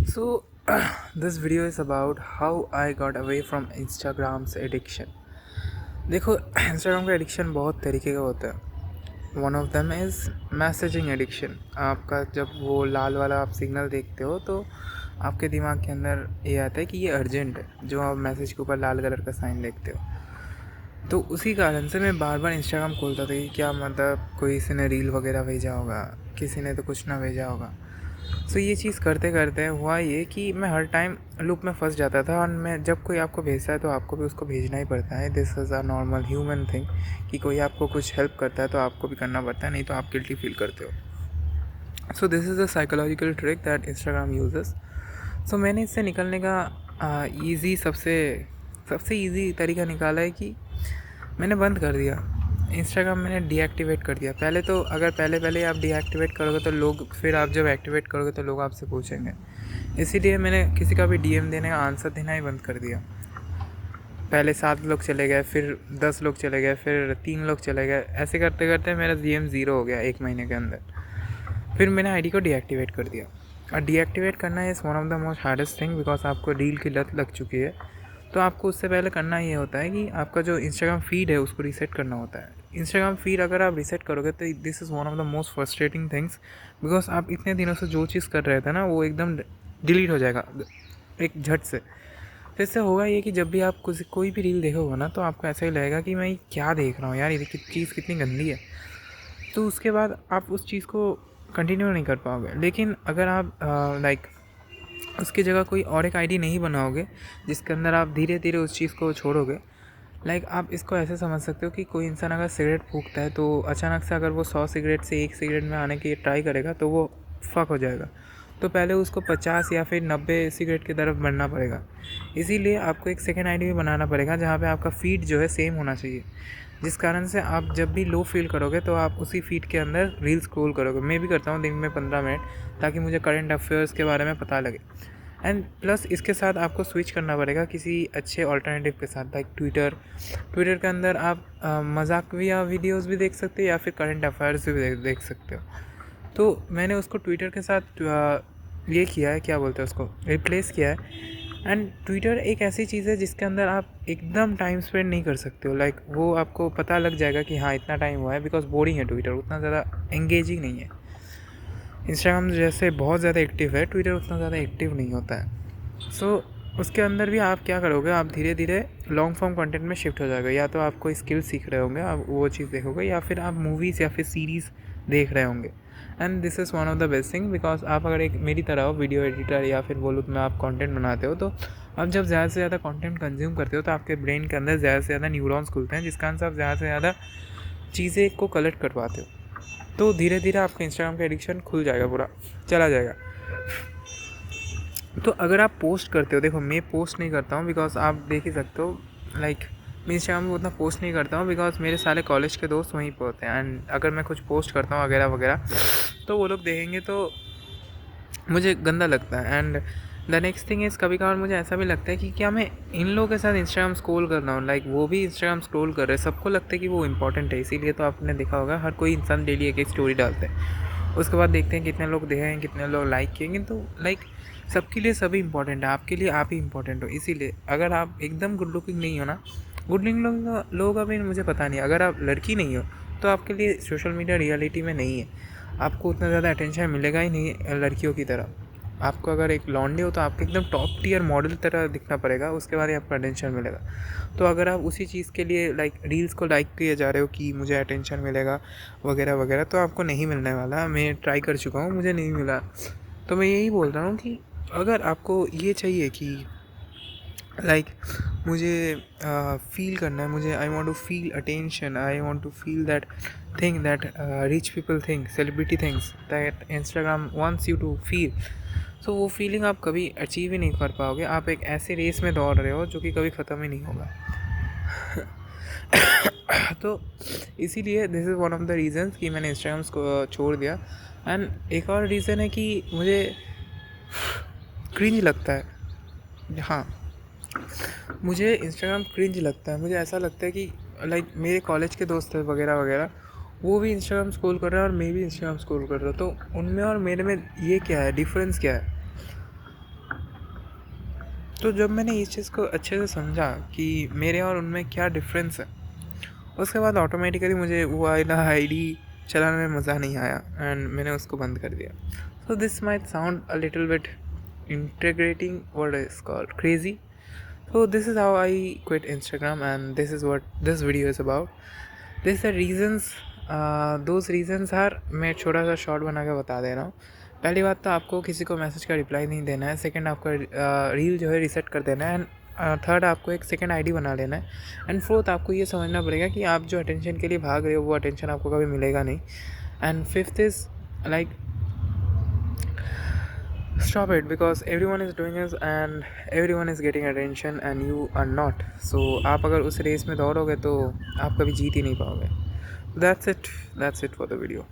So, this video is about how I got away from Instagram's addiction. देखो, Instagram का addiction बहुत तरीके का होता है. One of them is messaging addiction. आपका जब वो लाल वाला आप सिग्नल देखते हो तो आपके दिमाग के अंदर ये आता है कि ये अर्जेंट है, जो आप मैसेज के ऊपर लाल कलर का साइन देखते हो. तो उसी कारण से मैं बार बार इंस्टाग्राम खोलता था कि क्या मतलब किसी ने रील वगैरह भेजा होगा, किसी ने तो कुछ ना भेजा होगा. सो ये चीज़ करते करते हुआ ये कि मैं हर टाइम लूप में फंस जाता था. और मैं जब कोई आपको भेजता है तो आपको भी उसको भेजना ही पड़ता है. This is a normal human thing कि कोई आपको कुछ हेल्प करता है तो आपको भी करना पड़ता है, नहीं तो आप गिल्टी फील करते हो. So this is a psychological trick that Instagram uses. सो मैंने इससे निकलने का ईज़ी सबसे ईज़ी तरीका निकाला है कि मैंने बंद कर दिया इंस्टाग्राम. मैंने डीएक्टिवेट कर दिया. पहले तो अगर पहले आप डीएक्टिवेट करोगे तो लोग, फिर आप जब एक्टिवेट करोगे तो लोग आपसे पूछेंगे. इसीलिए मैंने किसी का भी डीएम देने का आंसर देना ही बंद कर दिया. पहले 7 लोग चले गए, फिर 10 लोग चले गए, फिर 3 लोग चले गए. ऐसे करते करते मेरा डीएम 0 हो गया 1 महीने के अंदर. फिर मैंने आईडी को डीएक्टिवेट कर दिया. और डीएक्टिवेट करना is one of the most hardest thing because आपको रील की लत लग चुकी है. तो आपको उससे पहले करना ये होता है कि आपका जो इंस्टाग्राम फीड है उसको रीसेट करना होता है. इंस्टाग्राम फीड अगर आप रीसेट करोगे तो this is one of the most frustrating things because आप इतने दिनों से जो चीज़ कर रहे थे ना वो एकदम डिलीट हो जाएगा एक झट से. फिर से होगा ये कि जब भी आप कोई भी रील देखोगे ना तो आपको ऐसा ही लगेगा कि मैं क्या देख रहा हूँ यार, ये चीज़ कितनी गंदी है. तो उसके बाद आप उस चीज़ को कंटिन्यू नहीं कर पाओगे. लेकिन अगर आप उसकी जगह कोई और एक आईडी नहीं बनाओगे जिसके अंदर आप धीरे धीरे उस चीज़ को छोड़ोगे. आप इसको ऐसे समझ सकते हो कि कोई इंसान अगर सिगरेट फूंकता है तो अचानक से अगर वो 100 सिगरेट से 1 सिगरेट में आने की ट्राई करेगा तो वो फक हो जाएगा. तो पहले उसको 50 या फिर 90 सिगरेट की तरफ बढ़ना पड़ेगा. इसीलिए आपको एक सेकेंड आईडी भी बनाना पड़ेगा जहाँ पे आपका फीड जो है सेम होना चाहिए, जिस कारण से आप जब भी लो फील करोगे तो आप उसी फीड के अंदर रील स्क्रॉल करोगे. मैं भी करता हूँ दिन में 15 मिनट ताकि मुझे करंट अफेयर्स के बारे में पता लगे. एंड प्लस इसके साथ आपको स्विच करना पड़ेगा किसी अच्छे ऑल्टरनेटिव के साथ. ट्विटर के अंदर आप मजाक या वीडियोस भी देख सकते हो या फिर करंट अफेयर्स भी देख सकते हो. तो मैंने उसको ट्विटर के साथ ये किया है, क्या बोलते हैं उसको, रिप्लेस किया है. एंड ट्विटर एक ऐसी चीज़ है जिसके अंदर आप एकदम टाइम स्पेंड नहीं कर सकते हो. वो आपको पता लग जाएगा कि हाँ इतना टाइम हुआ है बिकॉज बोरिंग है. ट्विटर उतना ज़्यादा एंगेजिंग नहीं है. इंस्टाग्राम जैसे बहुत ज़्यादा एक्टिव है, ट्विटर उतना ज़्यादा एक्टिव नहीं होता है. उसके अंदर भी आप क्या करोगे, आप धीरे धीरे लॉन्ग फॉर्म कंटेंट में शिफ्ट हो जाएगा. या तो आप कोई स्किल सीख रहे होंगे, आप वो चीज़ देखोगे, या फिर आप मूवीज़ या फिर सीरीज़ देख रहे होंगे. And this is one of the best thing because आप अगर एक मेरी तरह हो वीडियो एडिटर या फिर बोलो तो मैं आप कंटेंट बनाते हो, तो आप जब ज़्यादा से ज़्यादा कंटेंट कंज्यूम करते हो तो आपके ब्रेन के अंदर ज़्यादा से ज़्यादा न्यूरॉन्स खुलते हैं, जिस कारण से आप ज़्यादा से ज़्यादा चीज़ें को कलेक्ट कर पाते हो. तो धीरे धीरे आपका इंस्टाग्राम का एडिक्शन खुल जाएगा, पूरा चला जाएगा. तो अगर आप पोस्ट करते हो, देखो मैं पोस्ट नहीं करता हूँ बिकॉज आप देख ही सकते हो मैं इंस्टाग्राम में उतना पोस्ट नहीं करता हूँ बिकॉज मेरे सारे कॉलेज के दोस्त वहीं पर होते हैं. एंड अगर मैं कुछ पोस्ट करता हूँ वगैरह वगैरह तो वो लोग देखेंगे तो मुझे गंदा लगता है. And the next thing is कभी कभार मुझे ऐसा भी लगता है कि क्या मैं इन लोगों के साथ इंस्टाग्राम स्क्रॉल कर रहा हूँ. वो भी इंस्टाग्राम स्क्रॉल कर रहे हैं, सबको लगता है कि वो इंपॉर्टेंट है. इसीलिए तो आपने देखा होगा हर कोई इंसान डेली एक स्टोरी डालते हैं, उसके बाद देखते हैं कितने लोग देखे हैं, कितने लोग लाइक किएंगे. तो सबके लिए सभी इंपॉर्टेंट है, आपके लिए आप ही इंपॉर्टेंट हो. इसीलिए अगर आप एकदम गुड लुकिंग नहीं हो ना, गुड लुकिंग लोगों का भी मुझे पता नहीं, अगर आप लड़की नहीं हो तो आपके लिए सोशल मीडिया रियलिटी में नहीं है. आपको उतना ज़्यादा अटेंशन मिलेगा ही नहीं लड़कियों की तरह. आपको अगर एक लॉन्डे हो तो आपको एकदम टॉप टियर मॉडल तरह दिखना पड़ेगा, उसके बाद ही आपको अटेंशन मिलेगा. तो अगर आप उसी चीज़ के लिए रील्स को लाइक किए जा रहे हो कि मुझे अटेंशन मिलेगा वगैरह वगैरह, तो आपको नहीं मिलने वाला. मैं ट्राई कर चुका हूँ, मुझे नहीं मिला. तो मैं यही बोल रहा हूँ कि अगर आपको ये चाहिए कि मुझे फील करना है, मुझे I want to feel attention, I want to feel that thing that rich people think, celebrity things that Instagram wants you to feel. So वो फीलिंग आप कभी अचीव ही नहीं कर पाओगे. आप एक ऐसे रेस में दौड़ रहे हो जो कि कभी ख़त्म ही नहीं होगा. तो इसीलिए this is one of the reasons कि मैंने इंस्टाग्राम को छोड़ दिया. एंड एक और रीज़न है कि मुझे क्रिंज लगता है. हाँ, मुझे इंस्टाग्राम क्रिंज लगता है. मुझे ऐसा लगता है कि मेरे कॉलेज के दोस्त वगैरह वगैरह वो भी इंस्टाग्राम स्क्रॉल कर रहे हैं और मैं भी इंस्टाग्राम स्क्रॉल कर रहा हूँ. तो उनमें और मेरे में ये क्या है, डिफरेंस क्या है. तो जब मैंने इस चीज़ को अच्छे से समझा कि मेरे और उनमें क्या डिफरेंस है, उसके बाद ऑटोमेटिकली मुझे वो वाला आईडी चलाने में मज़ा नहीं आया एंड मैंने उसको बंद कर दिया. So this might sound a little bit integrating what is called crazy. So this is how I quit Instagram and this is what this video is about. This are reasons. Those reasons are, मैं छोटा सा short बना के बता दे रहा हूँ. पहली बात तो आपको किसी को मैसेज का रिप्लाई नहीं देना है. सेकंड, आपका रील जो है रीसेट कर देना है. एंड थर्ड, आपको एक सेकंड आईडी बना लेना है. एंड फोर्थ, आपको ये समझना पड़ेगा कि आप जो अटेंशन के लिए भाग रहे हो वो अटेंशन आपको कभी मिलेगा नहीं. And fifth is like stop it, because everyone is doing it and everyone is getting attention and you are not. So आप अगर उस रेस में दौड़ोगे तो आप कभी जीत ही नहीं पाओगे. That's it for the video.